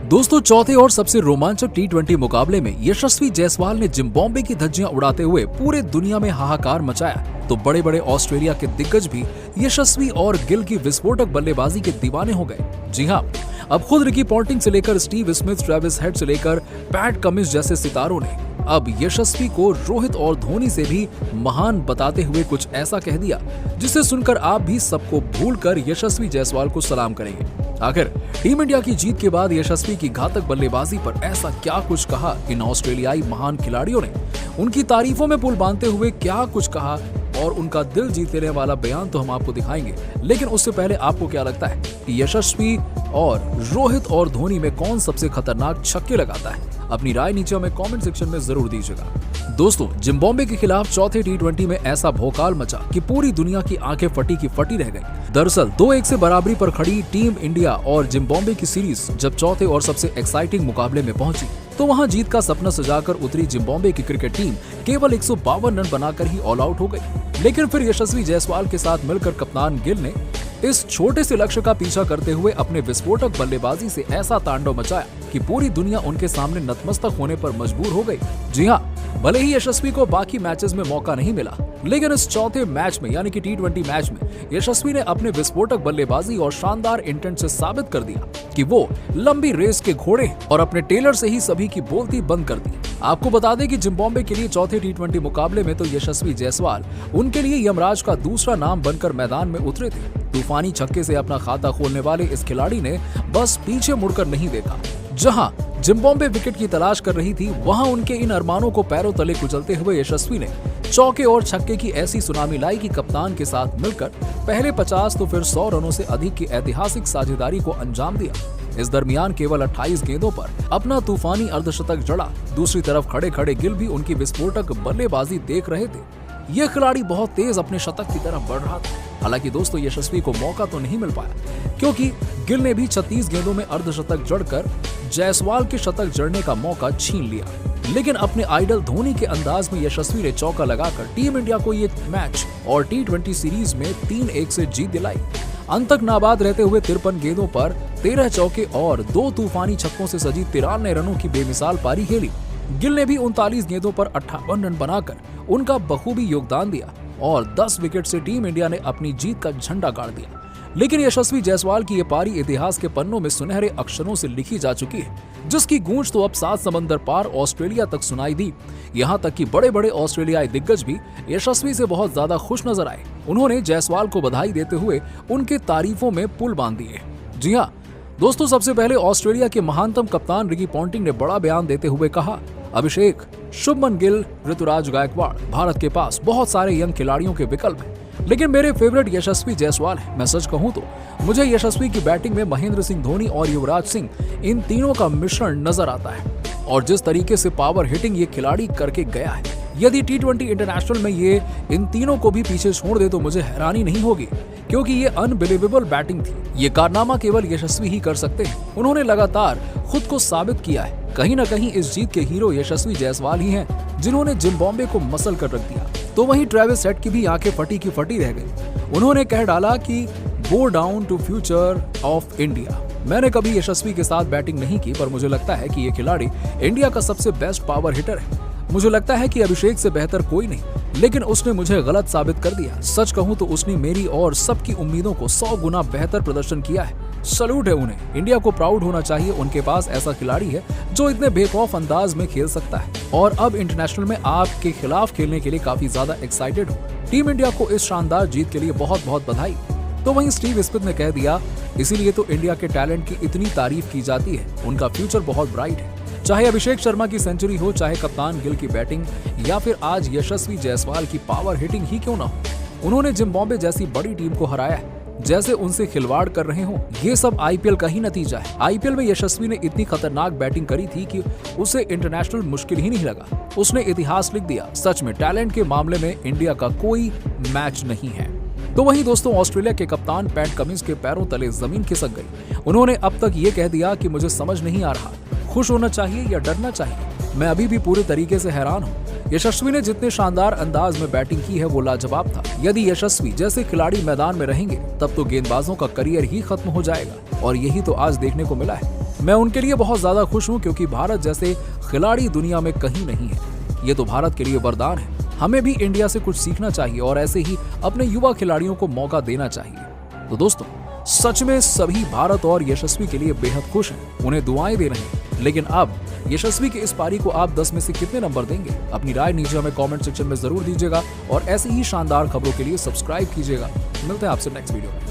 दोस्तों, चौथे और सबसे रोमांचक टी20 मुकाबले में यशस्वी जायसवाल ने जिम्बाब्वे की धज्जियां उड़ाते हुए पूरे दुनिया में हाहाकार मचाया तो बड़े बड़े ऑस्ट्रेलिया के दिग्गज भी यशस्वी और गिल की विस्फोटक बल्लेबाजी के दीवाने हो गए। जी हाँ, अब खुद रिकी पॉन्टिंग से लेकर स्टीव स्मिथ, ट्रेविस हेड से लेकर पैट कमिंस जैसे सितारों ने अब यशस्वी को रोहित और धोनी से भी महान बताते हुए कुछ ऐसा कह दिया जिसे सुनकर आप भी सबको भूलकर यशस्वी जायसवाल को सलाम करेंगे। आखिर टीम इंडिया की जीत के बाद यशस्वी की घातक बल्लेबाजी पर ऐसा क्या कुछ कहा इन ऑस्ट्रेलियाई महान खिलाड़ियों ने, उनकी तारीफों में पुल बांधते हुए क्या कुछ कहा और उनका दिल जीत लेने वाला बयान तो हम आपको दिखाएंगे। लेकिन उससे पहले आपको क्या लगता है कि यशस्वी और रोहित और धोनी में कौन सबसे खतरनाक छक्के लगाता है? अपनी राय नीचे हमें कमेंट सेक्शन में जरूर दीजिएगा। दोस्तों, जिम्बाब्वे के खिलाफ चौथे टी20 में ऐसा भौकाल मचा कि पूरी दुनिया की आंखें फटी की फटी रह गई। दरअसल 2-1 से बराबरी पर खड़ी टीम इंडिया और जिम्बाब्वे की सीरीज जब चौथे और सबसे एक्साइटिंग मुकाबले में पहुंची तो वहां जीत का सपना सजाकर उतरी जिम्बाब्वे की क्रिकेट टीम केवल 152 रन बनाकर ही ऑल आउट हो गई। लेकिन फिर यशस्वी जायसवाल के साथ मिलकर कप्तान गिल ने इस छोटे से लक्ष्य का पीछा करते हुए अपने विस्फोटक बल्लेबाजी से ऐसा तांडव मचाया कि पूरी दुनिया उनके सामने नतमस्तक होने पर मजबूर हो गई। जी हाँ, भले ही यशस्वी को बाकी मैचेस में मौका नहीं मिला, लेकिन इस चौथे मैच में यानी कि टी20 मैच में यशस्वी ने अपने विस्फोटक बल्लेबाजी और शानदार इंटेंट से साबित कर दिया कि वो लंबी रेस के घोड़े हैं और अपने टेलर से ही सभी की बोलती बंद कर दी। आपको बता दें कि जिम्बाब्वे के लिए चौथे टी20 मुकाबले में तो यशस्वी जायसवाल उनके लिए यमराज का दूसरा नाम बनकर मैदान में उतरे थे। तूफानी छक्के से अपना खाता खोलने वाले इस खिलाड़ी ने बस पीछे मुड़कर नहीं देखा। जहां जिम्बाब्वे विकेट की तलाश कर रही थी, वहां उनके इन अरमानों को पैरों तले कुचलते हुए यशस्वी ने चौके और छक्के की ऐसी सुनामी लाई कि कप्तान के साथ मिलकर पहले 50 तो फिर 100 रनों से अधिक की ऐतिहासिक साझेदारी को अंजाम दिया। इस दरमियान केवल 28 गेंदों पर अपना तूफानी अर्धशतक जड़ा। दूसरी तरफ खड़े खड़े गिल भी उनकी विस्फोटक बल्लेबाजी देख रहे थे। यह खिलाड़ी बहुत तेज अपने शतक की तरफ बढ़ रहा था। हालांकि दोस्तों, यशस्वी को मौका तो नहीं मिल पाया क्योंकि गिल ने भी 36 गेंदों में अर्धशतक जड़कर जायसवाल के शतक जड़ने का मौका छीन लिया। लेकिन अपने आइडल धोनी के अंदाज में यशस्वी ने चौका लगाकर टीम इंडिया को ये मैच और टी20 सीरीज में 3-1 से जीत दिलाई। अंत तक नाबाद रहते हुए 53 गेंदों पर 13 चौके और 2 तूफानी छक्कों से सजी 93 रनों की बेमिसाल पारी खेली। गिल ने भी 39 गेंदों पर 58 रन बनाकर उनका बखूबी योगदान दिया और 10 विकेट से टीम इंडिया ने अपनी जीत का झंडा गाड़ दिया। लेकिन यशस्वी जायसवाल की ये पारी इतिहास के पन्नों में सुनहरे अक्षरों से लिखी जा चुकी है, जिसकी गूंज तो अब 7 समंदर पार ऑस्ट्रेलिया तक सुनाई दी। यहाँ तक कि बड़े बड़े ऑस्ट्रेलियाई दिग्गज भी यशस्वी से बहुत ज्यादा खुश नजर आए। उन्होंने जायसवाल को बधाई देते हुए उनके तारीफों में पुल बांध दिए। जी हाँ दोस्तों, सबसे पहले ऑस्ट्रेलिया के महानतम कप्तान रिकी पॉन्टिंग ने बड़ा बयान देते हुए कहा, अभिषेक, शुभमन गिल, ऋतुराज गायकवाड़, भारत के पास बहुत सारे यंग खिलाड़ियों के विकल्प हैं, लेकिन मेरे फेवरेट यशस्वी जायसवाल है। मैं सच कहूं तो मुझे यशस्वी की बैटिंग में महेंद्र सिंह धोनी और युवराज सिंह, इन तीनों का मिश्रण नजर आता है और जिस तरीके से पावर हिटिंग ये खिलाड़ी करके गया है, यदि टी20 इंटरनेशनल में ये इन तीनों को भी पीछे छोड़ दे तो मुझे हैरानी नहीं होगी, क्योंकि ये अनबिलीवेबल बैटिंग थी। ये कारनामा केवल यशस्वी ही कर सकते हैं। उन्होंने लगातार खुद को साबित किया है। कहीं न कहीं इस जीत के हीरो यशस्वी जायसवाल ही हैं, जिन्होंने जिम्बाब्वे को मसल कर रख दिया। तो वहीं ट्रेविस हेड की भी आंखें फटी की फटी रह गई। उन्होंने कह डाला कि go down to future of India. मैंने कभी यशस्वी के साथ बैटिंग नहीं की, पर मुझे लगता है कि ये खिलाड़ी इंडिया का सबसे बेस्ट पावर हिटर है। मुझे लगता है कि अभिषेक से बेहतर कोई नहीं, लेकिन उसने मुझे गलत साबित कर दिया। सच कहूं तो उसने मेरी और सबकी उम्मीदों को 100 गुना बेहतर प्रदर्शन किया है। सैल्यूट है उन्हें। इंडिया को प्राउड होना चाहिए, उनके पास ऐसा खिलाड़ी है जो इतने बेखौफ अंदाज में खेल सकता है और अब इंटरनेशनल में आपके खिलाफ खेलने के लिए काफी ज्यादा एक्साइटेड हूँ। टीम इंडिया को इस शानदार जीत के लिए बहुत बहुत बधाई। तो वहीं स्टीव स्मिथ ने कह दिया, इसीलिए तो इंडिया के टैलेंट की इतनी तारीफ की जाती है। उनका फ्यूचर बहुत ब्राइट है। चाहे अभिषेक शर्मा की सेंचुरी हो, चाहे कप्तान गिल की बैटिंग या फिर आज यशस्वी जायसवाल की पावर हिटिंग ही क्यों ना हो, उन्होंने जिम्बाब्वे जैसी बड़ी टीम को हराया है। जैसे उनसे खिलवाड़ कर रहे हों, ये सब आईपीएल का ही नतीजा है। आईपीएल में यशस्वी ने इतनी खतरनाक बैटिंग करी थी कि उसे इंटरनेशनल मुश्किल ही नहीं लगा। उसने इतिहास लिख दिया। सच में टैलेंट के मामले में इंडिया का कोई मैच नहीं है। तो वहीं दोस्तों, ऑस्ट्रेलिया के कप्तान पैट कमिंस के पैरों तले जमीन खिसक गई। उन्होंने अब तक ये कह दिया कि मुझे समझ नहीं आ रहा, खुश होना चाहिए या डरना चाहिए। मैं अभी भी पूरे तरीके से हैरान हूँ। यशस्वी ने जितने शानदार अंदाज में बैटिंग की है वो लाजवाब था। यदि यशस्वी जैसे खिलाड़ी मैदान में रहेंगे तब तो गेंदबाजों का करियर ही खत्म हो जाएगा और यही तो आज देखने को मिला है। मैं उनके लिए बहुत ज्यादा खुश हूं क्योंकि भारत जैसे खिलाड़ी दुनिया में कहीं नहीं है। ये तो भारत के लिए वरदान है। हमें भी इंडिया से कुछ सीखना चाहिए और ऐसे ही अपने युवा खिलाड़ियों को मौका देना चाहिए। तो दोस्तों, सच में सभी भारत और यशस्वी के लिए बेहद खुश हैं, उन्हें दुआएं दे रहे हैं। लेकिन अब यशस्वी की इस पारी को आप 10 में से कितने नंबर देंगे? अपनी राय नीचे हमें कमेंट सेक्शन में जरूर दीजिएगा और ऐसी ही शानदार खबरों के लिए सब्सक्राइब कीजिएगा। मिलते हैं आपसे नेक्स्ट वीडियो में।